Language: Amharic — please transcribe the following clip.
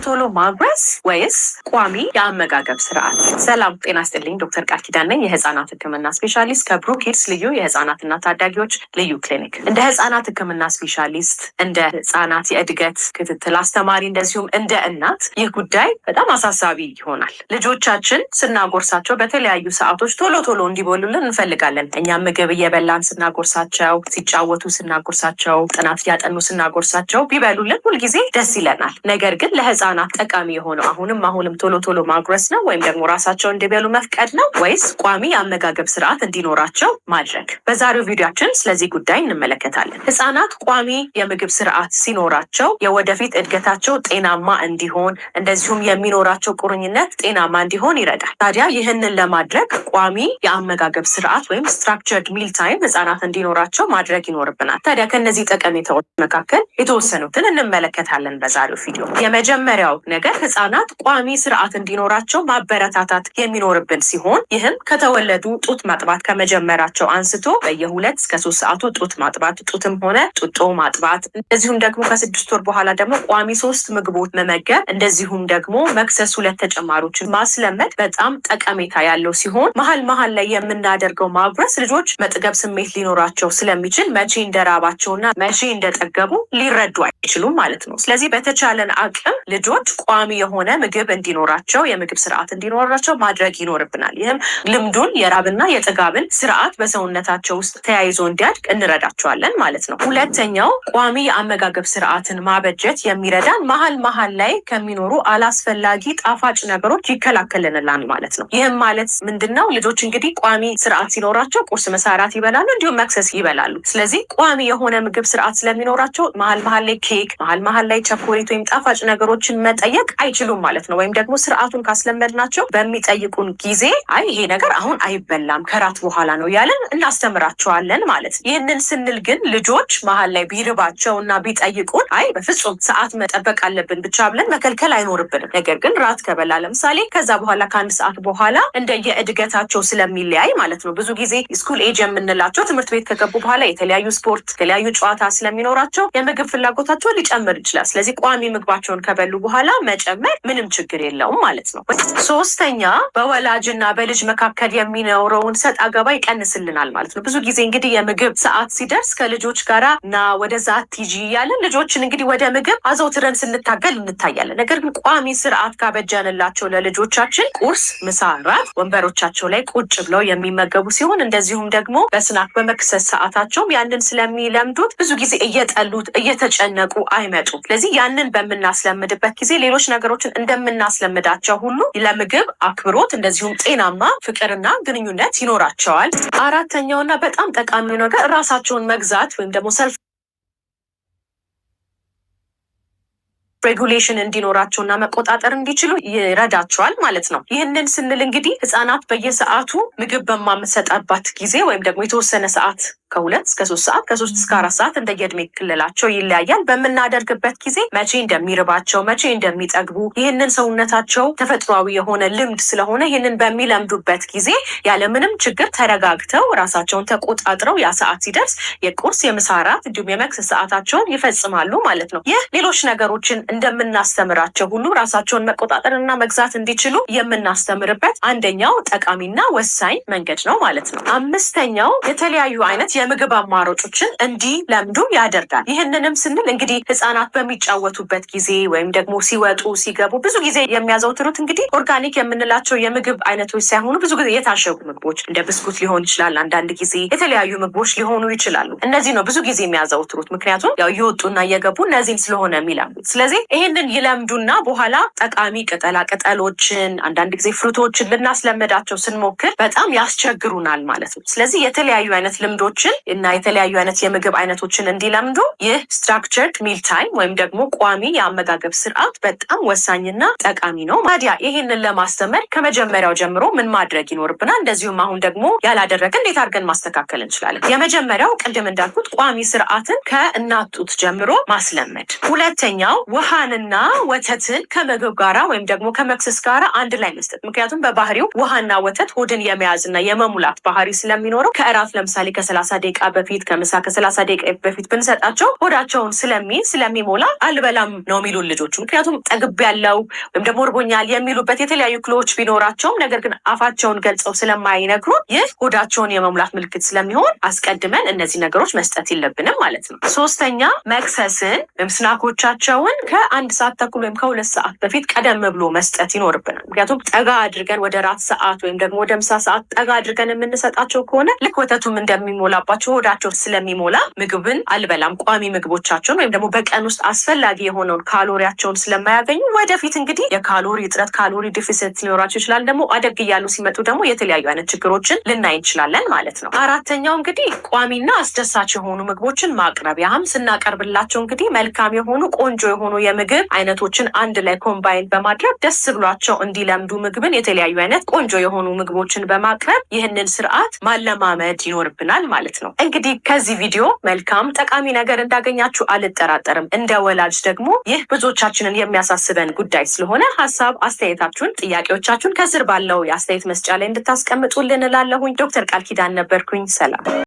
ቶሎ ማጉረስ ወይስ ቋሚ የአመጋገብ ስርዓት? ሰላም ጤና ይስጥልኝ። ዶክተር ቃል ኪዳን ነኝ፣ የህፃናት ህክምና ስፔሻሊስት ከብሩክ ኪድስ ልዩ የህፃናትና ታዳጊዎች ልዩ ክሊኒክ። እንደ ህፃናት ህክምና ስፔሻሊስት፣ እንደ ህፃናት የእድገት ክትትል አስተማሪ፣ እንደዚሁም እንደ እናት ይህ ጉዳይ በጣም አሳሳቢ ይሆናል። ልጆቻችን ስናጎርሳቸው በተለያዩ ሰዓቶች ቶሎ ቶሎ እንዲበሉልን እንፈልጋለን። እኛም ምግብ እየበላን ስናጎርሳቸው፣ ሲጫወቱ ስናጎርሳቸው፣ ጥናት እያጠኑ ስናጎርሳቸው ቢበሉልን ሁልጊዜ ደስ ይለናል። ነገር ግን ለህፃናት ጠቃሚ የሆነው አሁንም ቶሎ ቶሎ ማጉረስ ነው ወይም ደግሞ ራሳቸው እንዲበሉ መፍቀድ ነው ወይስ ቋሚ የአመጋገብ ስርዓት እንዲኖራቸው ማድረግ? በዛሬው ቪዲዮአችን ስለዚህ ጉዳይ እንመለከታለን። ህፃናት ቋሚ የምግብ ስርዓት ሲኖራቸው የወደፊት እድገታቸው ጤናማ እንዲሆን እንደዚሁም የሚኖራቸው ቁርኝነት ጤናማ እንዲሆን ይረዳል። ታዲያ ይህንን ለማድረግ ቋሚ የአመጋገብ ስርዓት ወይም ስትራክቸርድ ሚል ታይም ህፃናት እንዲኖራቸው ማድረግ ይኖርብናል። ታዲያ ከነዚህ ጠቀሜታዎች መካከል የተወሰኑትን እንመለከታለን በዛሬው ቪዲዮ። የመጀመሪያው ነገር ህፃናት ቋሚ ስርዓት እንዲኖራቸው ማበረታታት የሚኖርብን ሲሆን ይህም ከተወለዱ ጡት ማጥባት ከመጀመራቸው አንስቶ በየ2 እስከ 3 ሰዓቱ ጡት ማጥባት፣ ጡትም ሆነ ጡጦ ማጥባት፣ እንደዚሁም ደግሞ ከ6 ወር በኋላ ደግሞ ቋሚ 3 ምግቦች መመገብ፣ እንደዚሁም ደግሞ መክሰስ 2 ተጨማሪዎችን ማስለመድ በጣም ጠቀሜታ ያለው ሲሆን መሀል ላይ የምናደርገው ማጉረስ ልጆች መጥገብ ስሜት ሊኖራቸው ስለሚችል መቼ እንደራባቸውና መቼ እንደጠገቡ ሊረዱ አይችሉም ማለት ነው። ስለዚህ በተቻለን አቅም ልጆች ቋሚ የሆነ ምግብ እንዲኖራቸው የምግብ ስርዓት እንዲኖራቸው ማድረግ ይኖርብናል። ይህም ልምዱን የራብና የጥጋብን ስርዓት በሰውነታቸው ውስጥ ተያይዞ እንዲያድግ እንረዳቸዋለን ማለት ነው። ሁለተኛው ቋሚ የአመጋገብ ስርዓትን ማበጀት የሚረዳን መሀል ላይ ከሚኖሩ አላስፈላጊ ጣፋጭ ነገሮች ይከላከልልናል ማለት ነው። ይህም ማለት ምንድነው? ልጆች እንግዲህ ቋሚ ስርዓት ሲኖራቸው ቁርስ፣ ምሳ፣ እራት ይበላሉ፣ እንዲሁም መክሰስ ይበላሉ። ስለዚህ ቋሚ የሆነ ምግብ ስርዓት ስለሚኖራቸው መሀል ላይ ኬክ፣ መሀል ላይ ቸኮሌት ወይም ጣፋጭ ነገሮችን መጠየቅ አይችሉም ማለት ነው። ወይም ደግሞ ስርዓቱን ካስለመድናቸው በሚጠይቁን ጊዜ አይ ይሄ ነገር አሁን አይበላም ከራት በኋላ ነው ያለን እናስተምራቸዋለን ማለት ነው። ይህንን ስንል ግን ልጆች መሀል ላይ ቢርባቸው እና ቢጠይቁን አይ በፍጹም ሰዓት መጠበቅ አለብን ብቻ ብለን መከልከል አይኖርብንም። ነገር ግን ራት ከበላ ለምሳሌ ከዛ በኋላ ከ1 ሰዓት በኋላ እንደየእድገታቸው ስለሚለያይ ማለት ነው። ብዙ ጊዜ ስኩል ኤጅ የምንላቸው ትምህርት ቤት ከገቡ በኋላ የተለያዩ ስፖርት፣ የተለያዩ ጨዋታ ስለሚኖራቸው የምግብ ፍላጎታቸው ሊጨምር ይችላል። ስለዚህ ቋሚ ምግባቸውን ከበሉ በኋላ መጨመር ምንም ችግር የለውም ማለት ነው። ሶስተኛ በወላጅና በልጅ መካከል የሚኖረውን ሰጥ አገባ ይቀንስልናል ማለት ነው። ብዙ ጊዜ እንግዲህ የምግብ ሰዓት ሲደርስ ከልጆች ጋራ እና ወደዛ አትሂጂ እያለን ልጆችን እንግዲህ ወደ ምግብ አዘውትረን ስንታገል እንታያለን። ነገር ግን ቋሚ ስርዓት ካበጀንላቸው ለልጆቻችን ቁርስ፣ ምሳ፣ ራት ወንበሮቻቸው ላይ ቁጭ ብለው የሚመገቡ ሲሆን እንደዚሁም ደግሞ በስናክ በመክሰስ ሰዓታቸውም ያንን ስለሚለምዱት ብዙ ጊዜ እየጠሉት እየተጨነቁ አይመጡም። ስለዚህ ያንን በምናስለምድበት ጊዜ ሌሎች ነገሮችን እንደምናስለምዳቸው ሁሉ ለምግብ አክብሮት እንደዚሁም ጤናማ ፍቅርና ግንኙነት ይኖራቸዋል። አራተኛውና በጣም ጠቃሚው ነገር ራሳቸውን መግዛት ወይም ደግሞ ሰልፍ ሬጉሌሽን እንዲኖራቸውና መቆጣጠር እንዲችሉ ይረዳቸዋል ማለት ነው። ይህንን ስንል እንግዲህ ህፃናት በየሰዓቱ ምግብ በማመሰጣባት ጊዜ ወይም ደግሞ የተወሰነ ሰዓት ከ2 እስከ 3 ሰዓት ከ3 እስከ 4 ሰዓት እንደየእድሜ ክልላቸው ይለያያል። በምናደርግበት ጊዜ መቼ እንደሚርባቸው መቼ እንደሚጠግቡ ይህንን ሰውነታቸው ተፈጥሯዊ የሆነ ልምድ ስለሆነ ይህንን በሚለምዱበት ጊዜ ያለምንም ችግር ተረጋግተው ራሳቸውን ተቆጣጥረው ያ ሰዓት ሲደርስ የቁርስ፣ የምሳ፣ እራት እንዲሁም የመክሰስ ሰዓታቸውን ይፈጽማሉ ማለት ነው። ይህ ሌሎች ነገሮችን እንደምናስተምራቸው ሁሉ ራሳቸውን መቆጣጠርና መግዛት እንዲችሉ የምናስተምርበት አንደኛው ጠቃሚና ወሳኝ መንገድ ነው ማለት ነው። አምስተኛው የተለያዩ አይነት የምግብ አማራጮችን እንዲለምዱ ያደርጋል። ይህንንም ስንል እንግዲህ ህፃናት በሚጫወቱበት ጊዜ ወይም ደግሞ ሲወጡ ሲገቡ ብዙ ጊዜ የሚያዘውትሩት እንግዲህ ኦርጋኒክ የምንላቸው የምግብ አይነቶች ሳይሆኑ ብዙ ጊዜ የታሸጉ ምግቦች እንደ ብስኩት ሊሆን ይችላል። አንዳንድ ጊዜ የተለያዩ ምግቦች ሊሆኑ ይችላሉ። እነዚህ ነው ብዙ ጊዜ የሚያዘውትሩት፣ ምክንያቱም ያው እየወጡና እየገቡ እነዚህን ስለሆነ የሚለምዱት። ስለዚህ ይህንን ይለምዱና በኋላ ጠቃሚ ቅጠላ ቅጠሎችን አንዳንድ ጊዜ ፍሩቶችን ልናስለምዳቸው ስንሞክር በጣም ያስቸግሩናል ማለት ነው። ስለዚህ የተለያዩ አይነት ልምዶችን እና የተለያዩ አይነት የምግብ አይነቶችን እንዲለምዱ ይህ ስትራክቸርድ ሚል ታይም ወይም ደግሞ ቋሚ የአመጋገብ ስርዓት በጣም ወሳኝና ጠቃሚ ነው። ታዲያ ይህንን ለማስተማር ከመጀመሪያው ጀምሮ ምን ማድረግ ይኖርብናል? እንደዚሁም አሁን ደግሞ ያላደረገ እንዴት አድርገን ማስተካከል እንችላለን? የመጀመሪያው ቅድም እንዳልኩት ቋሚ ስርዓትን ከእናት ጡት ጀምሮ ማስለመድ። ሁለተኛው ውሃንና ወተትን ከምግብ ጋራ ወይም ደግሞ ከመክሰስ ጋራ አንድ ላይ መስጠት። ምክንያቱም በባህሪው ውሃና ወተት ሆድን የመያዝና የመሙላት ባህሪ ስለሚኖረው ከእራት ለምሳሌ ከ30 ደቂቃ በፊት ከምሳ ከ30 ደቂቃ በፊት ብንሰጣቸው ሆዳቸውን ስለሚሞላ አልበላም ነው የሚሉን ልጆቹ። ምክንያቱም ጠግብ ያለው ወይም ደግሞ እርቦኛል የሚሉበት የተለያዩ ክሎች ቢኖራቸውም ነገር ግን አፋቸውን ገልጸው ስለማይነግሩን ይህ ሆዳቸውን የመሙላት ምልክት ስለሚሆን አስቀድመን እነዚህ ነገሮች መስጠት የለብንም ማለት ነው። ሶስተኛ መክሰስን ወይም ስናኮቻቸውን ከ1 ሰዓት ተኩል ወይም ከ2 ሰዓት በፊት ቀደም ብሎ መስጠት ይኖርብናል። ምክንያቱም ጠጋ አድርገን ወደ ራት ሰዓት ወይም ደግሞ ወደ ምሳ ሰዓት ጠጋ አድርገን የምንሰጣቸው ከሆነ ልክ ወተቱም እንደሚሞላባቸው ሆዳቸው ስለሚሞላ ምግብን አልበላም ቋሚ ምግቦቻቸውን ወይም ደግሞ በቀን ውስጥ አስፈላጊ የሆነውን ካሎሪያቸውን ስለማያገኙ ወደፊት እንግዲህ የካሎሪ እጥረት ካሎሪ ዲፊሲት ሊኖራቸው ይችላል። ደግሞ አደግ እያሉ ሲመጡ ደግሞ የተለያዩ አይነት ችግሮችን ልናይ እንችላለን ማለት ነው። አራተኛው እንግዲህ ቋሚና አስደሳች የሆኑ ምግቦችን ማቅረብ። ያህም ስናቀርብላቸው እንግዲህ መልካም የሆኑ ቆንጆ የሆኑ የምግብ አይነቶችን አንድ ላይ ኮምባይን በማድረግ ደስ ብሏቸው እንዲለምዱ ምግብን የተለያዩ አይነት ቆንጆ የሆኑ ምግቦችን በማቅረብ ይህንን ስርዓት ማለማመድ ይኖርብናል ማለት ነው። እንግዲህ ከዚህ ቪዲዮ መልካም ጠቃሚ ነገር እንዳገኛችሁ አልጠራጠርም። እንደ ወላጅ ደግሞ ይህ ብዙዎቻችንን የሚያሳስበን ጉዳይ ስለሆነ ሀሳብ አስተያየታችሁን፣ ጥያቄዎቻችሁን ከስር ባለው የአስተያየት መስጫ ላይ እንድታስቀምጡልን እላለሁኝ። ዶክተር ቃል ኪዳን ነበርኩኝ። ሰላም።